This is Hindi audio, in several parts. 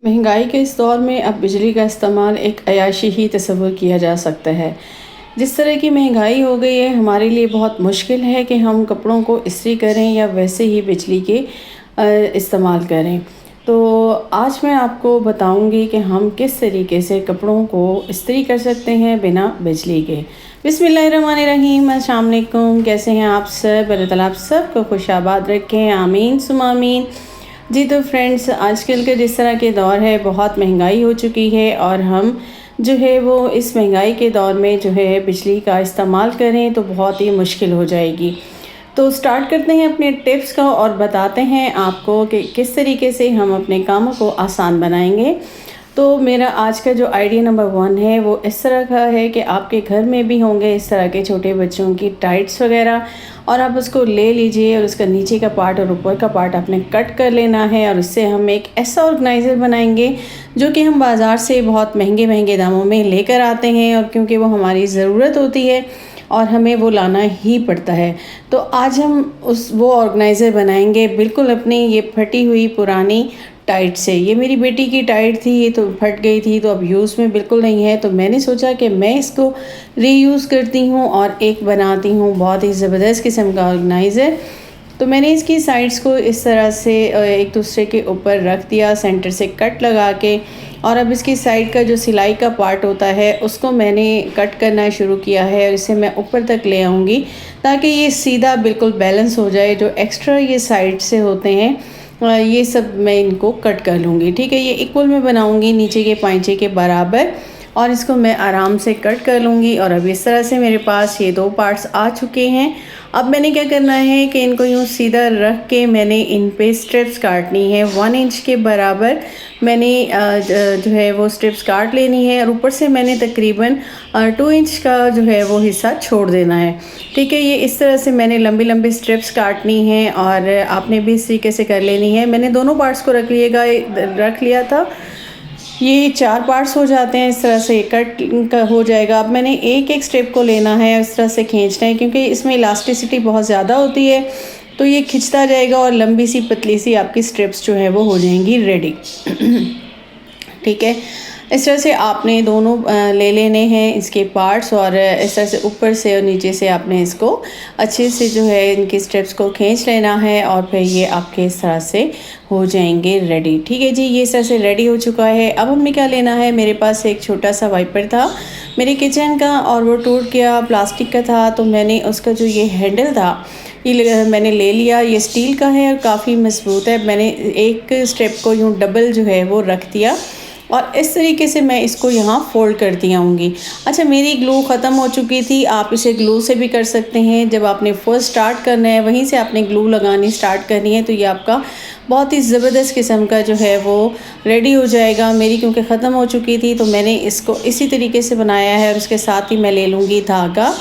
महंगाई के इस दौर में अब बिजली का इस्तेमाल एक अयाशी ही तस्वुर किया जा सकता है। जिस तरह की महंगाई हो गई है, हमारे लिए बहुत मुश्किल है कि हम कपड़ों को इस्त्री करें या वैसे ही बिजली के इस्तेमाल करें। तो आज मैं आपको बताऊंगी कि हम किस तरीके से कपड़ों को इस्त्री कर सकते हैं बिना बिजली के। बिस्मिल्लाहिर्रहमानिर्रहीम, अस्सलाम वालेकुम। कैसे हैं आप सब? अल्लाह ताला आप सबको खुशाबाद रखें, आमीन सुम आमीन। जी तो फ्रेंड्स, आजकल के जिस तरह के दौर है, बहुत महंगाई हो चुकी है और हम जो है वो इस महंगाई के दौर में जो है बिजली का इस्तेमाल करें तो बहुत ही मुश्किल हो जाएगी। तो स्टार्ट करते हैं अपने टिप्स का और बताते हैं आपको कि किस तरीके से हम अपने कामों को आसान बनाएंगे। तो मेरा आज का जो आइडिया नंबर 1 है वो इस तरह का है कि आपके घर में भी होंगे इस तरह के छोटे बच्चों की टाइट्स वगैरह, और आप उसको ले लीजिए और उसका नीचे का पार्ट और ऊपर का पार्ट आपने कट कर लेना है और उससे हम एक ऐसा ऑर्गेनाइज़र बनाएंगे जो कि हम बाज़ार से बहुत महंगे महंगे दामों में लेकर आते हैं, और क्योंकि वो हमारी ज़रूरत होती है और हमें वो लाना ही पड़ता है। तो आज हम वो ऑर्गेनाइज़र बनाएंगे बिल्कुल अपनी ये फटी हुई पुरानी टाइट से। ये मेरी बेटी की टाइट थी, ये तो फट गई थी, तो अब यूज़ में बिल्कुल नहीं है। तो मैंने सोचा कि मैं इसको रीयूज़ करती हूँ और एक बनाती हूँ बहुत ही ज़बरदस्त किस्म का ऑर्गेनाइज़र। तो मैंने इसकी साइड्स को इस तरह से एक दूसरे के ऊपर रख दिया, सेंटर से कट लगा के, और अब इसकी साइड का जो सिलाई का पार्ट होता है उसको मैंने कट करना शुरू किया है और इसे मैं ऊपर तक ले आऊँगी ताकि ये सीधा बिल्कुल बैलेंस हो जाए। जो एक्स्ट्रा ये साइड से होते हैं ये सब मैं इनको कट कर लूँगी। ठीक है, ये इक्वल में बनाऊँगी नीचे के पाइचे के बराबर, और इसको मैं आराम से कट कर लूँगी। और अब इस तरह से मेरे पास ये 2 पार्ट्स आ चुके हैं। अब मैंने क्या करना है कि इनको यूँ सीधा रख के मैंने इन पे स्ट्रिप्स काटनी है। 1 इंच के बराबर मैंने जो है वो स्ट्रिप्स काट लेनी है, और ऊपर से मैंने तकरीबन 2 इंच का जो है वो हिस्सा छोड़ देना है। ठीक है, ये इस तरह से मैंने लंबी लंबी स्ट्रिप्स काटनी है और आपने भी इस तरीके से कर लेनी है। मैंने दोनों पार्ट्स को रख लिया था। ये 4 पार्ट्स हो जाते हैं, इस तरह से कट का हो जाएगा। अब मैंने एक एक स्ट्रिप को लेना है और इस तरह से खींचना है, क्योंकि इसमें इलास्टिसिटी बहुत ज़्यादा होती है तो ये खिंचता जाएगा और लंबी सी पतली सी आपकी स्ट्रिप्स जो है वो हो जाएंगी रेडी। ठीक है, इस तरह से आपने दोनों ले लेने हैं इसके पार्ट्स, और इस तरह से ऊपर से और नीचे से आपने इसको अच्छे से जो है इनकी स्ट्रिप्स को खींच लेना है, और फिर ये आपके इस तरह से हो जाएंगे रेडी। ठीक है जी, ये इस तरह से रेडी हो चुका है। अब हमने क्या लेना है, मेरे पास एक छोटा सा वाइपर था मेरे किचन का और वो टूट गया, प्लास्टिक का था, तो मैंने उसका जो ये हैंडल था ये मैंने ले लिया। ये स्टील का है और काफ़ी मजबूत है। मैंने एक स्टेप को यूँ डबल जो है वो रख दिया और इस तरीके से मैं इसको यहाँ फोल्ड करती आऊँगी। अच्छा, मेरी ग्लू ख़त्म हो चुकी थी, आप इसे ग्लू से भी कर सकते हैं। जब आपने फर्स्ट स्टार्ट करना है वहीं से आपने ग्लू लगानी स्टार्ट करनी है, तो ये आपका बहुत ही ज़बरदस्त किस्म का जो है वो रेडी हो जाएगा। मेरी क्योंकि ख़त्म हो चुकी थी तो मैंने इसको इसी तरीके से बनाया है, और उसके साथ ही मैं ले लूँगी धागा,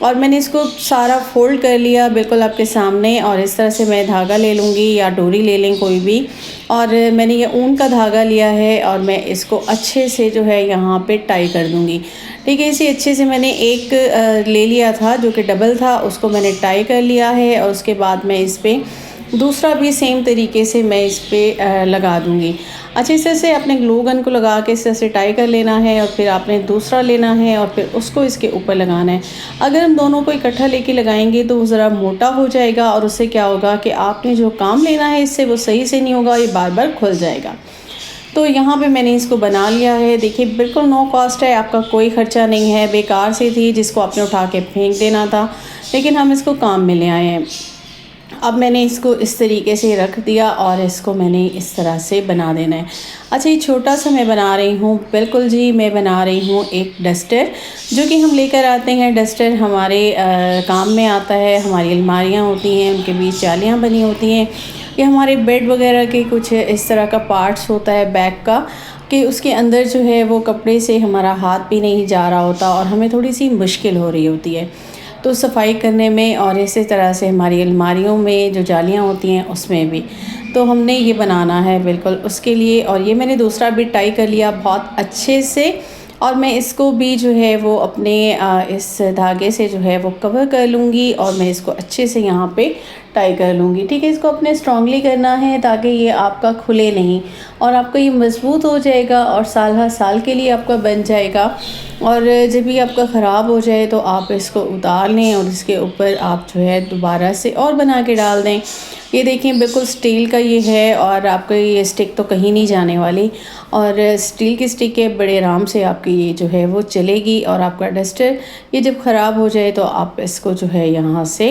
और मैंने इसको सारा फोल्ड कर लिया बिल्कुल आपके सामने। और इस तरह से मैं धागा ले लूँगी या डोरी ले लें कोई भी, और मैंने ये ऊन का धागा लिया है और मैं इसको अच्छे से जो है यहाँ पे टाई कर दूँगी। ठीक है, इसे अच्छे से मैंने एक ले लिया था जो कि डबल था, उसको मैंने टाई कर लिया है, और उसके बाद मैं इस पर दूसरा भी सेम तरीके से मैं इस पर लगा दूँगी। अच्छा, इस तरह से अपने ग्लू गन को लगा के इस तरह से टाई कर लेना है, और फिर आपने दूसरा लेना है और फिर उसको इसके ऊपर लगाना है। अगर हम दोनों को इकट्ठा लेके लगाएंगे तो वो ज़रा मोटा हो जाएगा, और उससे क्या होगा कि आपने जो काम लेना है इससे वो सही से नहीं होगा, ये बार बार खुल जाएगा। तो यहाँ पे मैंने इसको बना लिया है। देखिए, बिल्कुल नो कॉस्ट है, आपका कोई ख़र्चा नहीं है। बेकार से थी जिसको आपने उठा के फेंक देना था, लेकिन हम इसको काम में ले आए हैं। अब मैंने इसको इस तरीके से रख दिया और इसको मैंने इस तरह से बना देना है। अच्छा, ये छोटा सा मैं बना रही हूँ, बिल्कुल जी, मैं बना रही हूँ एक डस्टर जो कि हम लेकर आते हैं। डस्टर हमारे काम में आता है। हमारी अलमारियाँ होती हैं, उनके बीच जालियाँ बनी होती हैं, या हमारे बेड वगैरह के कुछ इस तरह का पार्ट्स होता है बैक का, कि उसके अंदर जो है वो कपड़े से हमारा हाथ भी नहीं जा रहा होता और हमें थोड़ी सी मुश्किल हो रही होती है तो सफाई करने में, और इसी तरह से हमारी अलमारियों में जो जालियाँ होती हैं उसमें भी। तो हमने ये बनाना है बिल्कुल उसके लिए। और ये मैंने दूसरा भी टाई कर लिया बहुत अच्छे से, और मैं इसको भी जो है वो अपने इस धागे से जो है वो कवर कर लूँगी, और मैं इसको अच्छे से यहाँ पे टाई कर लूँगी। ठीक है, इसको अपने स्ट्रांगली करना है ताकि ये आपका खुले नहीं और आपका ये मज़बूत हो जाएगा और साल हर साल के लिए आपका बन जाएगा। और जब भी आपका ख़राब हो जाए तो आप इसको उतार लें और इसके ऊपर आप जो है दोबारा से और बना के डाल दें। ये देखें बिल्कुल स्टील का ये है और आपका ये स्टिक तो कहीं नहीं जाने वाली और स्टील की स्टिक है, बड़े आराम से आपकी ये जो है वो चलेगी। और आपका डस्टर ये जब ख़राब हो जाए तो आप इसको जो है यहाँ से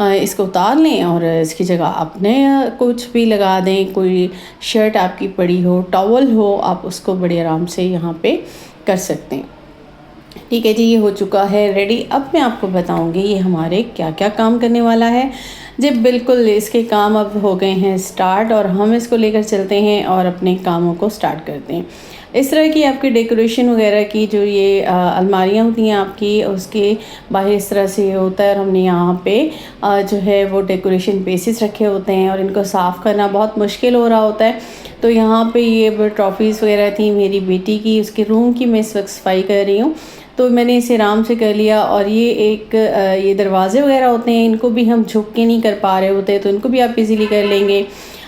इसको उतार लें और इसकी जगह आपने कुछ भी लगा दें, कोई शर्ट आपकी पड़ी हो, टॉवल हो, आप उसको बड़े आराम से यहाँ पे कर सकते हैं। ठीक है जी, ये हो चुका है रेडी। अब मैं आपको बताऊंगी ये हमारे क्या क्या काम करने वाला है। जी बिल्कुल, इसके काम अब हो गए हैं स्टार्ट और हम इसको लेकर चलते हैं और अपने कामों को स्टार्ट करते हैं। इस तरह की आपकी डेकोरेशन वगैरह की जो ये अलमारियाँ होती हैं आपकी, उसके बाहर इस तरह से होता है और हमने यहाँ पे जो है वो डेकोरेशन पीसेस रखे होते हैं और इनको साफ़ करना बहुत मुश्किल हो रहा होता है। तो यहाँ पे ये ट्रॉफ़ीज़ वगैरह थी मेरी बेटी की, उसके रूम की मैं इस वक्त सफाई कर रही हूँ, तो मैंने इसे आराम से कर लिया। और ये एक ये दरवाज़े वगैरह होते हैं, इनको भी हम झुक के नहीं कर पा रहे होते, तो इनको भी आप इजीली कर लेंगे।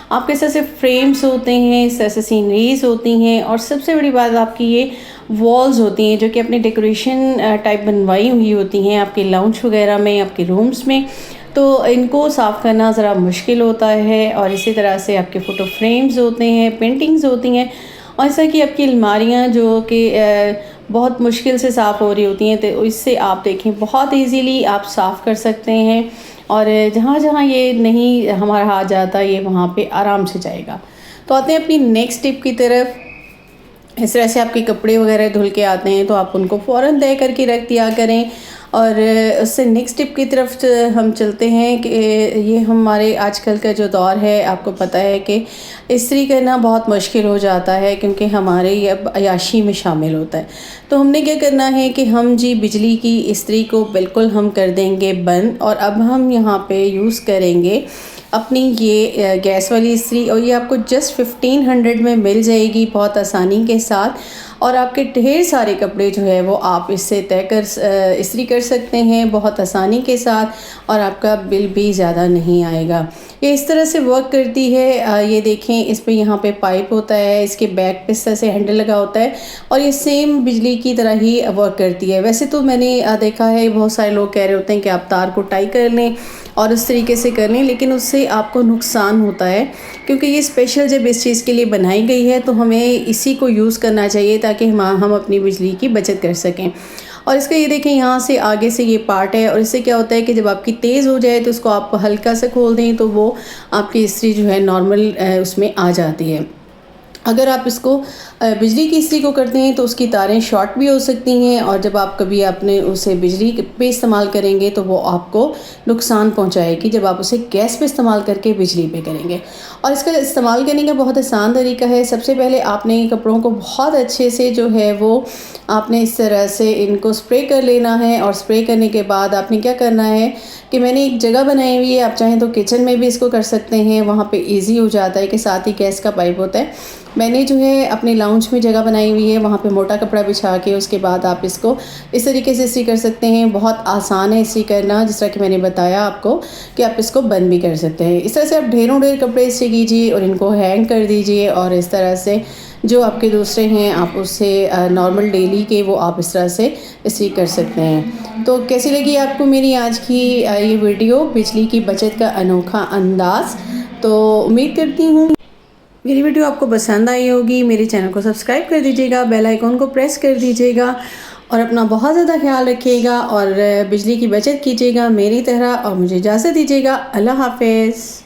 आपके इस तरह से फ्रेम्स होते हैं, इस तरह से सीनरीज होती हैं और सबसे बड़ी बात आपकी ये वॉल्स होती हैं जो कि अपनी डेकोरेशन टाइप बनवाई हुई होती हैं आपके लाउंज वगैरह में, आपके रूम्स में। तो इनको साफ़ करना ज़रा मुश्किल होता है। और इसी तरह से आपके फ़ोटो फ्रेम्स होते हैं, पेंटिंग्स होती हैं और ऐसा कि आपकी अलमारियाँ जो कि बहुत मुश्किल से साफ़ हो रही होती हैं, तो इससे आप देखें बहुत इजीली आप साफ़ कर सकते हैं। और जहाँ जहाँ ये नहीं हमारा हाथ जाता ये वहाँ पे आराम से जाएगा। तो आते हैं अपनी नेक्स्ट टिप की तरफ। इस तरह से आपके कपड़े वगैरह धुल के आते हैं तो आप उनको फ़ौरन तय करके रख दिया करें। और उससे नेक्स्ट टिप की तरफ हम चलते हैं कि ये हमारे आजकल का जो दौर है, आपको पता है कि इस्त्री करना बहुत मुश्किल हो जाता है क्योंकि हमारे ये अब अयाशी में शामिल होता है। तो हमने क्या करना है कि हम जी बिजली की इस्त्री को बिल्कुल हम कर देंगे बंद और अब हम यहाँ पे यूज़ करेंगे अपनी ये गैस वाली इस्त्री। और ये आपको जस्ट 1500 में मिल जाएगी बहुत आसानी के साथ। और आपके ढेर सारे कपड़े जो है वो आप इससे तय कर इस्त्री कर सकते हैं बहुत आसानी के साथ और आपका बिल भी ज़्यादा नहीं आएगा। ये इस तरह से वर्क करती है। ये देखें, इस पे यहाँ पे पाइप होता है, इसके बैक पे इस तरह से हैंडल लगा होता है और ये सेम बिजली की तरह ही वर्क करती है। वैसे तो मैंने देखा है बहुत सारे लोग कह रहे होते हैं कि आप तार को टाई कर लें और उस तरीके से कर लें, लेकिन उससे आपको नुकसान होता है क्योंकि ये स्पेशल जब इस चीज़ के लिए बनाई गई है तो हमें इसी को यूज़ करना चाहिए ताकि हम अपनी बिजली की बचत कर सकें। और इसका ये देखें, यहाँ से आगे से ये पार्ट है और इससे क्या होता है कि जब आपकी तेज़ हो जाए तो उसको आप हल्का से खोल दें तो वो आपकी इस्त्री जो है नॉर्मल उसमें आ जाती है। अगर आप इसको बिजली की इस्त्री को करते हैं तो उसकी तारें शॉर्ट भी हो सकती हैं और जब आप कभी आपने उसे बिजली पे इस्तेमाल करेंगे तो वो आपको नुकसान पहुंचाएगी जब आप उसे गैस पे इस्तेमाल करके बिजली पे करेंगे। और इसका इस्तेमाल करने का बहुत आसान तरीका है। सबसे पहले आपने कपड़ों को बहुत अच्छे से जो है वो आपने इस तरह से इनको स्प्रे कर लेना है और स्प्रे करने के बाद आपने क्या करना है कि मैंने एक जगह बनाई हुई है, आप चाहें तो किचन में भी इसको कर सकते हैं, वहाँ पे इजी हो जाता है कि साथ ही गैस का पाइप होता है। मैंने जो है अपने लाउंज में जगह बनाई हुई है, वहाँ पे मोटा कपड़ा बिछा के उसके बाद आप इसको इस तरीके से इस्त्री कर सकते हैं। बहुत आसान है इस्त्री करना, जिस तरह कि मैंने बताया आपको कि आप इसको बंद भी कर सकते हैं। इस तरह से आप ढेर कपड़े इस्त्री कीजिए और इनको हैंग कर दीजिए और इस तरह से जो आपके दूसरे हैं आप उससे नॉर्मल डेली के वो आप इस तरह से इस्त्री कर सकते हैं। तो कैसी लगी आपको मेरी आज की ये वीडियो, बिजली की बचत का अनोखा अंदाज़। तो उम्मीद करती हूँ मेरी वीडियो आपको पसंद आई होगी। मेरे चैनल को सब्सक्राइब कर दीजिएगा, बेल आइकॉन को प्रेस कर दीजिएगा और अपना बहुत ज़्यादा ख्याल रखिएगा और बिजली की बचत कीजिएगा मेरी तरह। और मुझे इजाज़त दीजिएगा। अल्लाह हाफ़िज़।